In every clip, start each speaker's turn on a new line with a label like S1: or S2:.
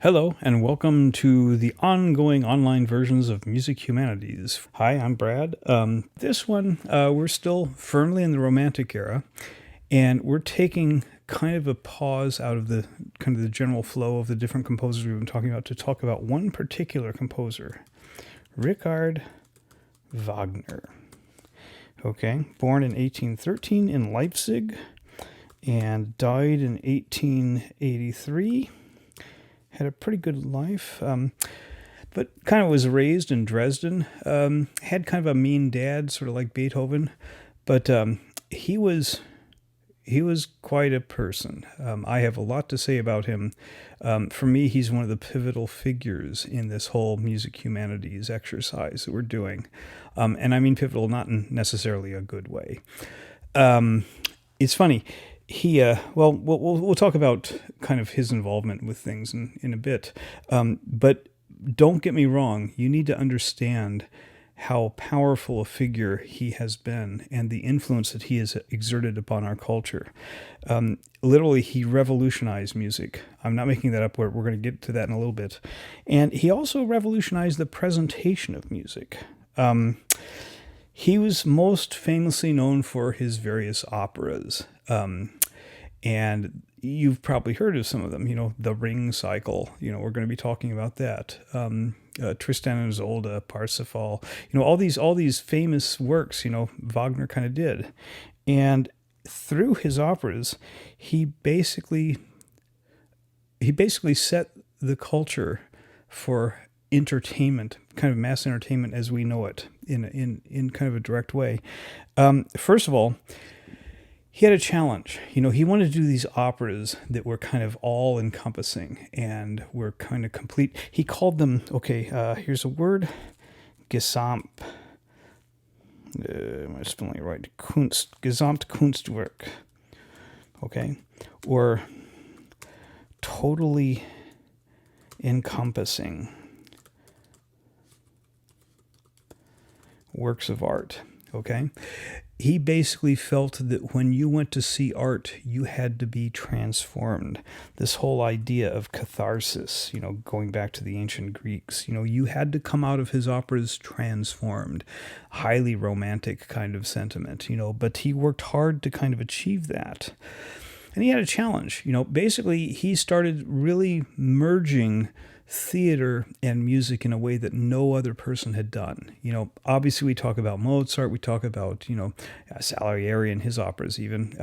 S1: Hello, and welcome to the ongoing online versions of Music Humanities. Hi, I'm Brad. This one, we're still firmly in the Romantic era, and we're taking kind of a pause out of the general flow of the different composers we've been talking about to talk about one particular composer, Richard Wagner. Okay, born in 1813 in Leipzig and died in 1883. Had a pretty good life, but kind of was raised in Dresden. Had kind of a mean dad, sort of like Beethoven, but he was quite a person. I have a lot to say about him. For me, he's one of the pivotal figures in this whole music humanities exercise that we're doing, and I mean pivotal not in necessarily a good way. It's funny. We'll talk about kind of his involvement with things in a bit. But don't get me wrong, you need to understand how powerful a figure he has been and the influence that he has exerted upon our culture. Literally, he revolutionized music. I'm not making that up. We're going to get to that in a little bit. And he also revolutionized the presentation of music. He was most famously known for his various operas. And you've probably heard of some of them, the Ring Cycle, we're going to be talking about that. Tristan and Isolde, Parsifal, all these famous works, Wagner kind of did. And through his operas, he basically set the culture for entertainment, kind of mass entertainment as we know it, in kind of a direct way. First of all, he had a challenge. He wanted to do these operas that were kind of all-encompassing and were kind of complete. He called them, here's a word, Gesamt. Am I spelling it right? Gesamtkunstwerk. Okay? Or totally encompassing works of art. Okay? He basically felt that when you went to see art, you had to be transformed. This whole idea of catharsis, going back to the ancient Greeks, you had to come out of his operas transformed. Highly romantic kind of sentiment, but he worked hard to kind of achieve that. And he had a challenge. Basically, he started really merging theater and music in a way that no other person had done. Obviously we talk about Mozart, we talk about, Salieri and his operas even,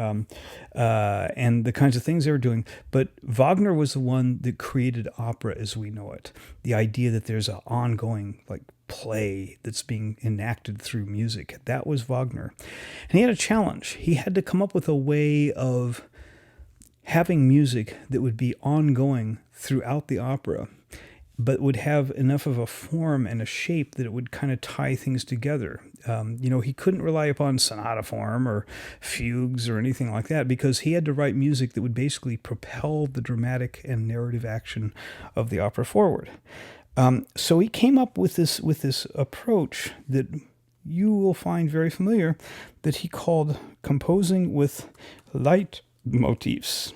S1: and the kinds of things they were doing. But Wagner was the one that created opera as we know it. The idea that there's an ongoing, play that's being enacted through music. That was Wagner. And he had a challenge. He had to come up with a way of having music that would be ongoing throughout the opera, but would have enough of a form and a shape that it would kind of tie things together. He couldn't rely upon sonata form or fugues or anything like that because he had to write music that would basically propel the dramatic and narrative action of the opera forward. So he came up with this approach that you will find very familiar that he called composing with leitmotifs.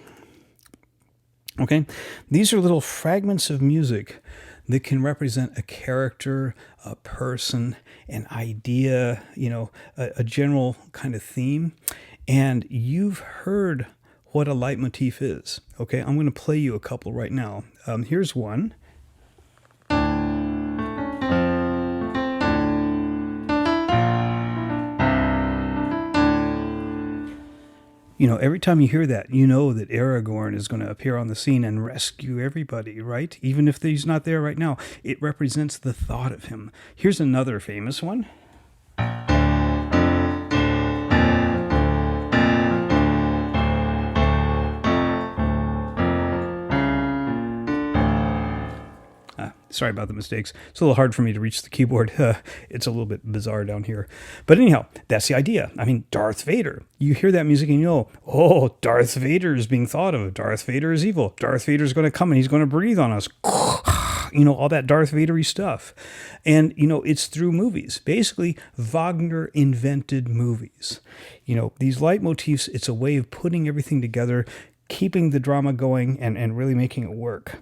S1: Okay, these are little fragments of music that can represent a character, a person, an idea, a general kind of theme. And you've heard what a leitmotif is. Okay, I'm going to play you a couple right now. Here's one. Every time you hear that, you know that Aragorn is going to appear on the scene and rescue everybody, right? Even if he's not there right now, it represents the thought of him. Here's another famous one. Sorry about the mistakes. It's a little hard for me to reach the keyboard. It's a little bit bizarre down here. But anyhow, that's the idea. I mean, Darth Vader. You hear that music and you know, Darth Vader is being thought of. Darth Vader is evil. Darth Vader is going to come and he's going to breathe on us. All that Darth Vader-y stuff. And, it's through movies. Basically, Wagner invented movies. These leitmotifs, it's a way of putting everything together, keeping the drama going and really making it work.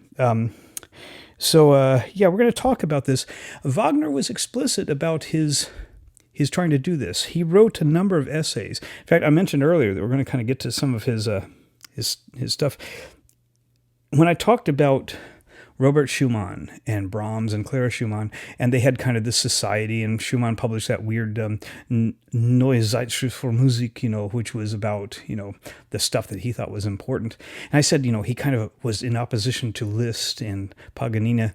S1: So, yeah, we're going to talk about this. Wagner was explicit about his trying to do this. He wrote a number of essays. In fact, I mentioned earlier that we're going to kind of get to some of his stuff. When I talked about Robert Schumann and Brahms and Clara Schumann, and they had kind of this society, and Schumann published that weird Neue Zeitschrift für Musik, which was about, the stuff that he thought was important. And I said, he kind of was in opposition to Liszt and Paganini.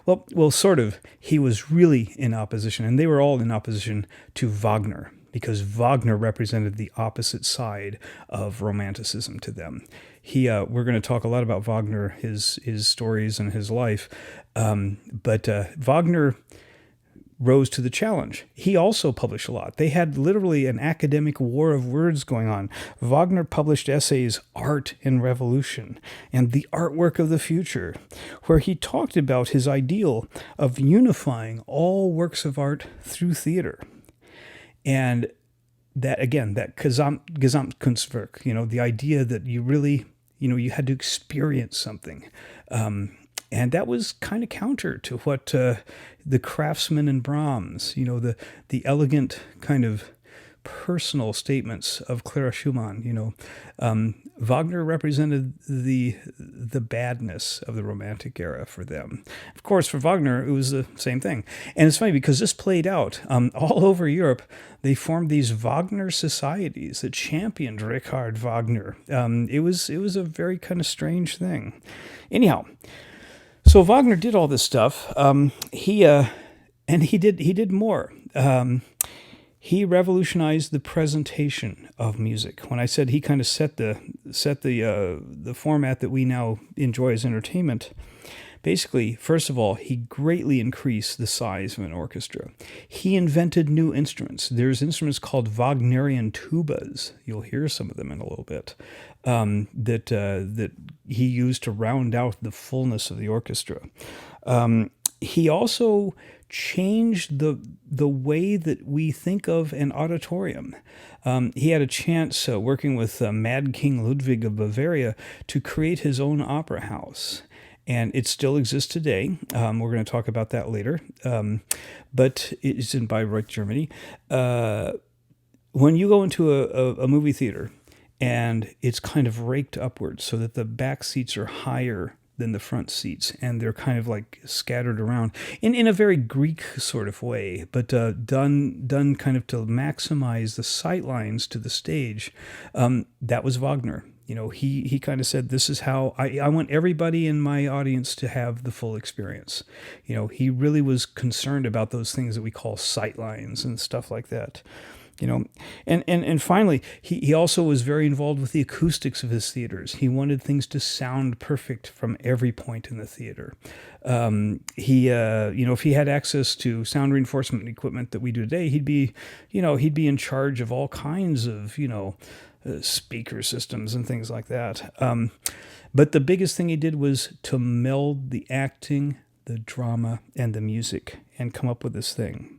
S1: Well, sort of. He was really in opposition, and they were all in opposition to Wagner, because Wagner represented the opposite side of Romanticism to them. We're going to talk a lot about Wagner, his stories and his life, but Wagner rose to the challenge. He also published a lot. They had literally an academic war of words going on. Wagner published essays, Art and Revolution, and The Artwork of the Future, where he talked about his ideal of unifying all works of art through theater. And that, again, that Gesamtkunstwerk, the idea that you really, you had to experience something. And that was kind of counter to what the craftsman and Brahms, the elegant kind of personal statements of Clara Schumann, Wagner represented the badness of the Romantic era for them. Of course, for Wagner, it was the same thing. And it's funny because this played out all over Europe. They formed these Wagner societies that championed Richard Wagner. It was a very kind of strange thing. Anyhow, so Wagner did all this stuff. He did more. He revolutionized the presentation of music. When I said he kind of set the format that we now enjoy as entertainment, basically, first of all, he greatly increased the size of an orchestra. He invented new instruments. There's instruments called Wagnerian tubas. You'll hear some of them in a little bit. That he used to round out the fullness of the orchestra. He also changed the way that we think of an auditorium. He had a chance, working with Mad King Ludwig of Bavaria, to create his own opera house. And it still exists today. We're going to talk about that later. But it's in Bayreuth, Germany. When you go into a movie theater, and it's kind of raked upwards so that the back seats are higher than the front seats, and they're kind of like scattered around in a very Greek sort of way, but done kind of to maximize the sight lines to the stage. That was Wagner. He kind of said, this is how I want everybody in my audience to have the full experience. He really was concerned about those things that we call sight lines and stuff like that. And finally, he also was very involved with the acoustics of his theaters. He wanted things to sound perfect from every point in the theater. If he had access to sound reinforcement equipment that we do today, he'd be in charge of all kinds of, speaker systems and things like that. But the biggest thing he did was to meld the acting, the drama, and the music and come up with this thing.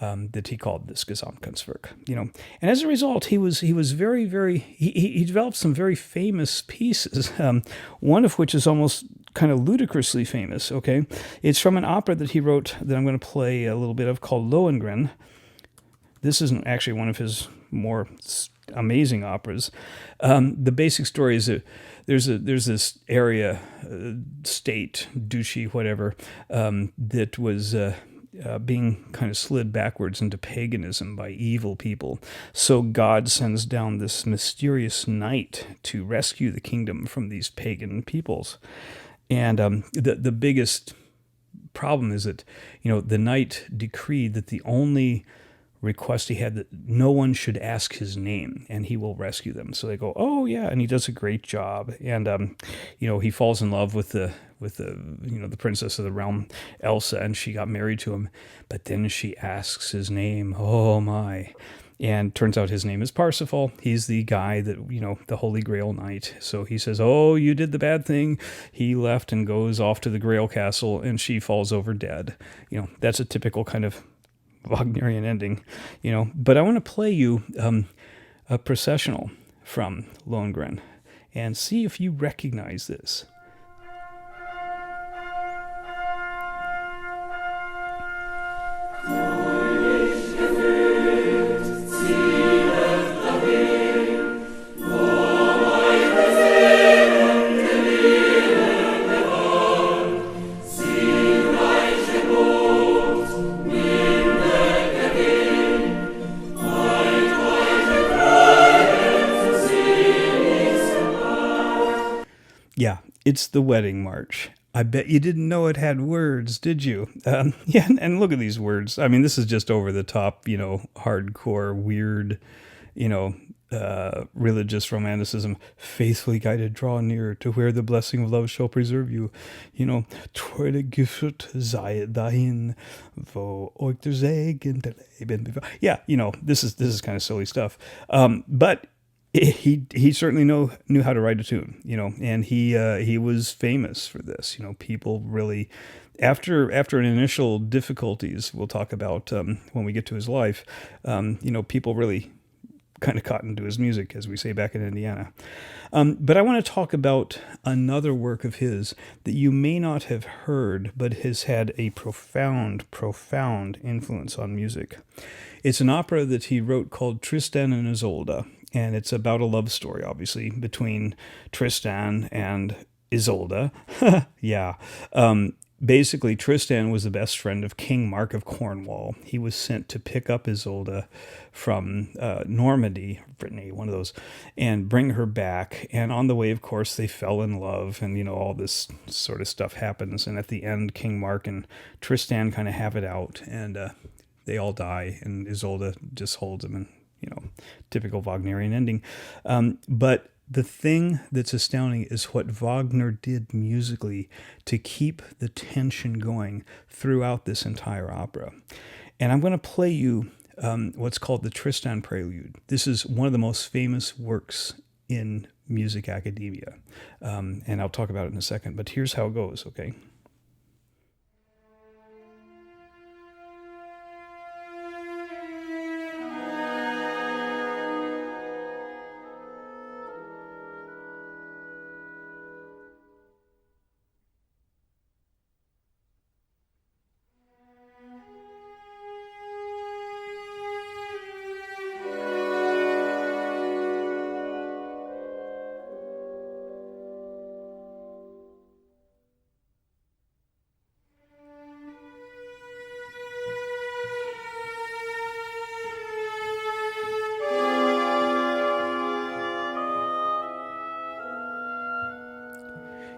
S1: That he called this Gesamtkunstwerk, and as a result, he was very, very. He developed some very famous pieces. One of which is almost kind of ludicrously famous. Okay, it's from an opera that he wrote that I'm going to play a little bit of called Lohengrin. This isn't actually one of his more amazing operas. The basic story is that there's this area, state, duchy, whatever, that was. Being kind of slid backwards into paganism by evil people. So God sends down this mysterious knight to rescue the kingdom from these pagan peoples. And the biggest problem is that, the knight decreed that the only request he had that no one should ask his name and he will rescue them. So they go, oh yeah, and he does a great job. And he falls in love with the princess of the realm, Elsa, and she got married to him. But then she asks his name. Oh my. And turns out his name is Parsifal. He's the guy that, the Holy Grail Knight. So he says, oh, you did the bad thing. He left and goes off to the Grail Castle, and she falls over dead. That's a typical kind of Wagnerian ending, But I want to play you a processional from Lohengrin and see if you recognize this. It's the wedding march. I bet you didn't know it had words, did you? Yeah, and look at these words. I mean, this is just over the top, hardcore, weird, you know, religious romanticism. Faithfully guided, draw near to where the blessing of love shall preserve you. Treue Gift sei dahin, wo euch der Segen der Leben. Yeah, this is kind of silly stuff. But he certainly knew how to write a tune, and he was famous for this. People really, after an initial difficulties we'll talk about when we get to his life, people really kind of caught into his music, as we say back in Indiana. But I want to talk about another work of his that you may not have heard, but has had a profound influence on music. It's an opera that he wrote called Tristan and Isolde. And it's about a love story, obviously, between Tristan and Isolde. Yeah. Basically, Tristan was the best friend of King Mark of Cornwall. He was sent to pick up Isolde from Normandy, Brittany, one of those, and bring her back. And on the way, of course, they fell in love, and, all this sort of stuff happens. And at the end, King Mark and Tristan kind of have it out, and they all die, and Isolde just holds him, and typical Wagnerian ending. But the thing that's astounding is what Wagner did musically to keep the tension going throughout this entire opera. And I'm going to play you what's called the Tristan Prelude. This is one of the most famous works in music academia. And I'll talk about it in a second, but here's how it goes, okay?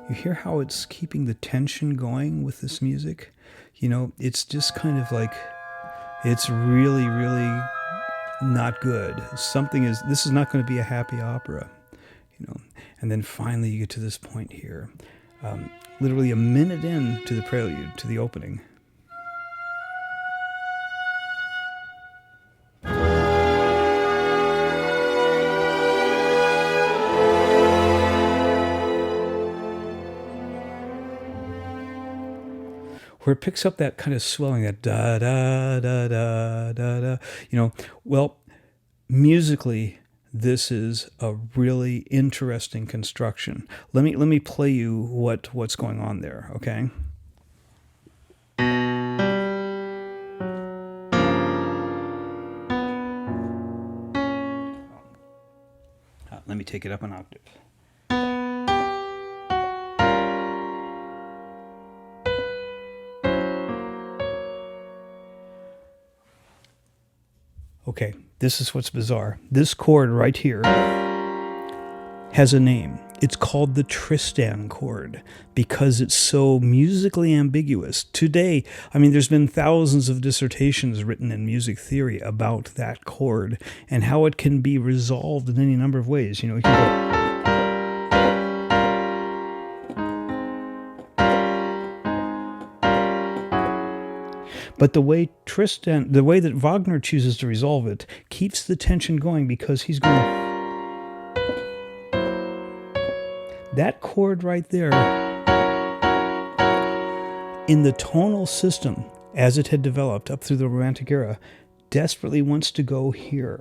S1: You hear how it's keeping the tension going with this music? It's just kind of like, it's really, really not good. This is not going to be a happy opera, And then finally you get to this point here, literally a minute into the prelude, to the opening. Where it picks up that kind of swelling, that da da da da da da. Well, musically, this is a really interesting construction. Let me play you what's going on there, okay? Let me take it up an octave. Okay, this is what's bizarre. This chord right here has a name. It's called the Tristan chord because it's so musically ambiguous. Today, there's been thousands of dissertations written in music theory about that chord and how it can be resolved in any number of ways. You can go... But the way that Wagner chooses to resolve it keeps the tension going because he's going... That chord right there, in the tonal system, as it had developed up through the Romantic era, desperately wants to go here.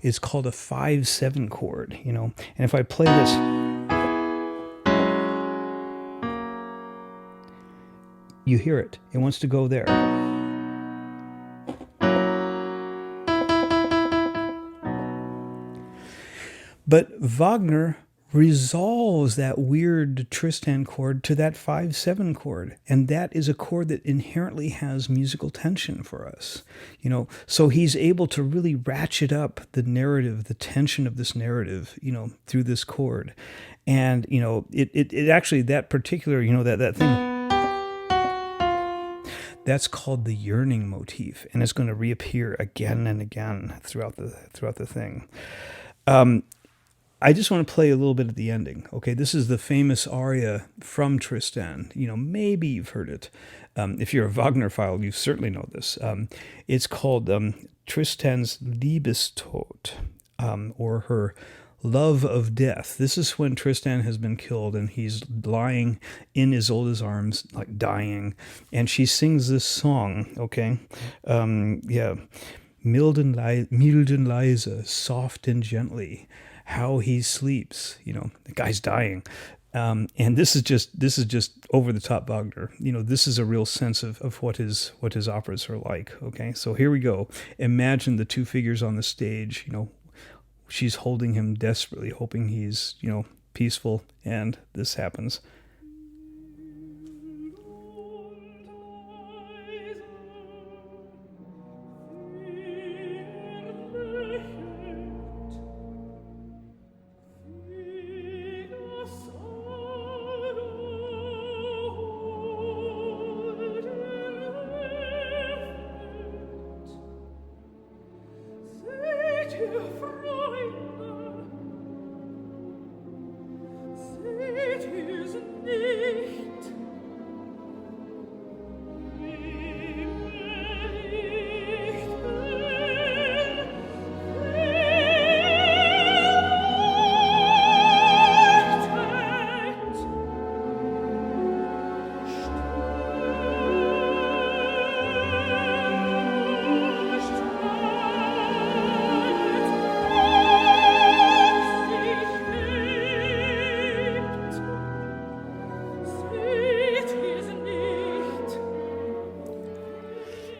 S1: It's called a 5/7 chord, And if I play this... You hear it. It wants to go there. But Wagner resolves that weird Tristan chord to that 5/7 chord. And that is a chord that inherently has musical tension for us. So he's able to really ratchet up the narrative, the tension of this narrative, through this chord. And, it actually, that particular, that thing, that's called the yearning motif, and it's going to reappear again and again throughout the thing. I just want to play a little bit at the ending. Okay, this is the famous aria from Tristan. Maybe you've heard it. If you're a Wagner file, you certainly know this. It's called Tristan's Liebestod, or her love of death. This is when Tristan has been killed and he's lying in Isolde's arms, like dying, and she sings this song. Okay, yeah, mild and leise, soft and gently, how he sleeps. The guy's dying. And this is just over the top Wagner. This is a real sense of what his operas are like. Okay, so here we go. Imagine the two figures on the stage. She's holding him desperately, hoping he's peaceful, and this happens.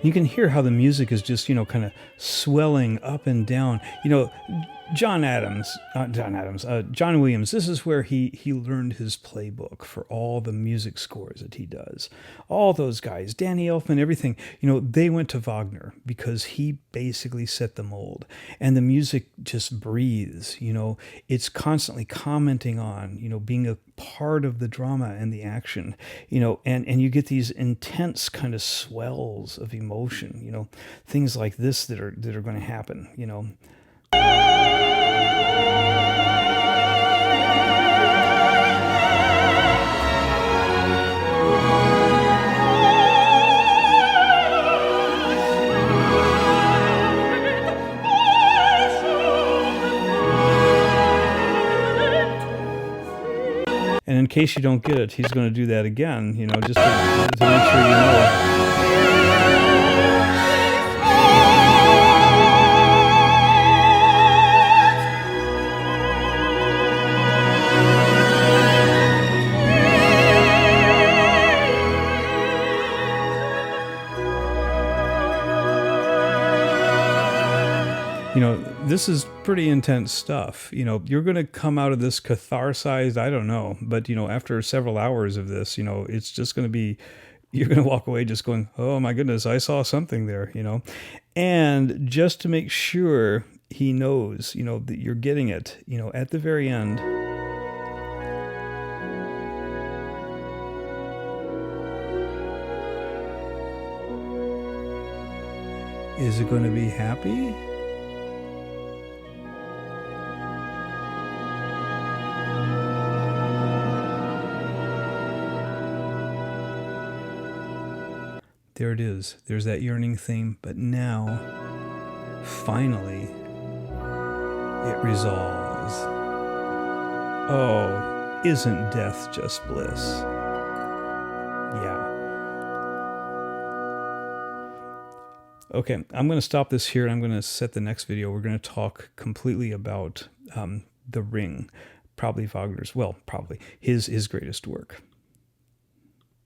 S1: You can hear how the music is just, kind of swelling up and down. John Williams, this is where he learned his playbook for all the music scores that he does. All those guys, Danny Elfman, everything, they went to Wagner because he basically set the mold. And the music just breathes, it's constantly commenting on, being a part of the drama and the action, and you get these intense kind of swells of emotion, things like this that are going to happen, And in case you don't get it, he's going to do that again, just to make sure you know. This is pretty intense stuff. You're going to come out of this catharsized, I don't know, but, after several hours of this, it's just going to be, you're going to walk away just going, oh my goodness, I saw something there, And just to make sure he knows, that you're getting it, at the very end. Is it going to be happy? There it is. There's that yearning theme. But now, finally, it resolves. Oh, isn't death just bliss? Yeah. Okay, I'm going to stop this here. I'm going to set the next video. We're going to talk completely about The Ring. Probably his greatest work.